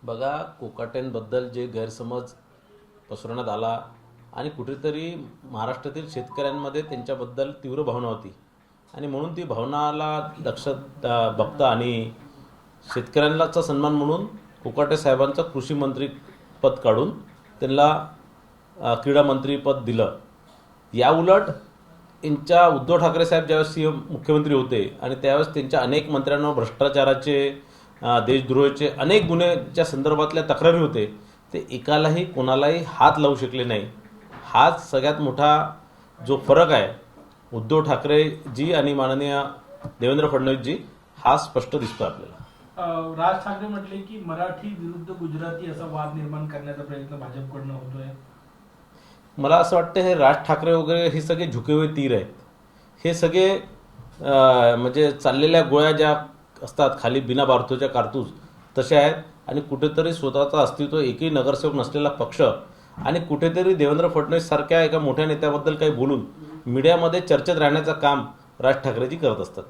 बघा, कोकाटेंबद्दल जे गैरसमज पसरवण्यात आला आणि कुठेतरी महाराष्ट्रातील शेतकऱ्यांमध्ये त्यांच्याबद्दल तीव्र भावना होती आणि म्हणून ती भावनाला लक्षात बघता आणि शेतकऱ्यांचा सन्मान म्हणून कोकाटे साहेबांचं कृषी मंत्री पद काढून त्यांना क्रीडा मंत्री पद दिलं। या उलट यांच्या उद्धव ठाकरे साहेब ज्यावेळेस मुख्यमंत्री होते आणि त्यावेळेस त्यांच्या अनेक मंत्र्यांवर भ्रष्टाचाराचे देशद्रोहाचे अनेक गुन्ह्याच्या संदर्भातल्या तक्रारी होते, ते एकालाही कोणालाही हात लावू शकले नाही। हाच सगळ्यात मोठा जो फरक आहे उद्धव ठाकरे जी आणि माननीय देवेंद्र फडणवीस जी, हा स्पष्ट दिसतो आपल्याला। राज ठाकरे म्हटले की मराठी विरुद्ध गुजराती असा वाद निर्माण करण्याचा प्रयत्न भाजपकडून होतोय। मला असं वाटतं हे राज ठाकरे वगैरे हे सगळे झुके हुए तीर आहेत। हे सगळे म्हणजे चाललेल्या गोळ्या ज्या असतात खाली बिना बारतोच्या कारतूस तसे आहेत आणि कुठेतरी स्वतःचं अस्तित्व एकही नगरसेवक नसलेला पक्ष आणि कुठेतरी देवेंद्र फडणवीस सारख्या एका मोठ्या नेत्याबद्दल काही बोलून मीडियामध्ये चर्चेत राहण्याचं काम राज ठाकरेजी करत असतात।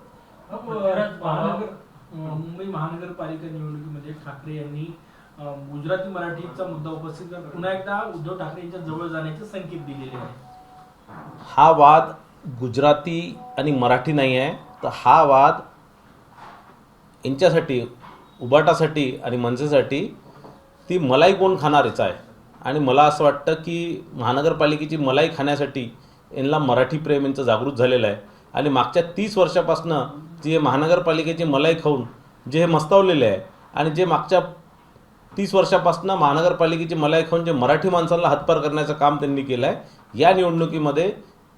मुंबई महानगरपालिका निवडणुकीमध्ये ठाकरे यांनी गुजराती मराठीचा मुद्दा उपस्थित करत पुन्हा एकदा उद्धव ठाकरे यांच्या जवळ जाण्याचे संकेत दिलेले आहेत। हा वाद गुजराती आणि मराठी नाही आहे, तर हा वाद यांच्यासाठी उबाटासाठी आणि मनसेसाठी ती मलाई कोण खाणार याचा आहे। आणि मला असं वाटतं की महानगरपालिकेची मलाई खाण्यासाठी यांना मराठी प्रेम यांचं जागृत झालेलं आहे आणि मागच्या 30 वर्षापासनं जे महानगरपालिकेची मलाई खाऊन जे हे मस्तावलेले आहे आणि जे मागच्या 30 वर्षापासनं महानगरपालिकेची मलाई खाऊन जे मराठी माणसांना हातपार करण्याचं काम त्यांनी केलं आहे, या निवडणुकीमध्ये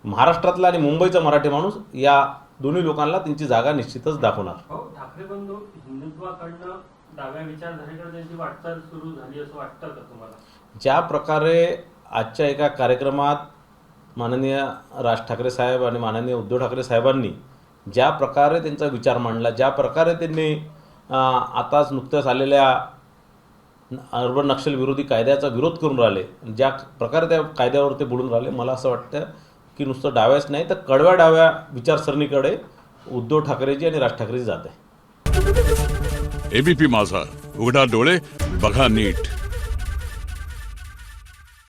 महाराष्ट्रातला आणि मुंबईचा मराठी माणूस या दोन्ही लोकांना त्यांची जागा निश्चितच दाखवणार। ठाकरे बंधू हिंदुत्वाकडनं डाव्या विचारधारेकडे त्यांची वाटचाल सुरू झाली असं वाटतं का तुम्हाला? ज्या प्रकारे आजच्या एका कार्यक्रमात माननीय राज ठाकरे साहेब आणि माननीय उद्धव ठाकरे साहेबांनी ज्या प्रकारे त्यांचा विचार मांडला, ज्या प्रकारे त्यांनी आताच नुकत्याच आलेल्या अर्बन नक्षल विरोधी कायद्याचा विरोध करून राहिले, ज्या प्रकारे त्या कायद्यावर ते बोलून राहिले, मला असं वाटतं की नुसतं डाव्याच नाही तर कडव्या डाव्या विचारसरणीकडे उद्धव ठाकरेजी आणि राज ठाकरेजी जात आहे। एबीपी माझा, उघडा डोळे बघा नीट।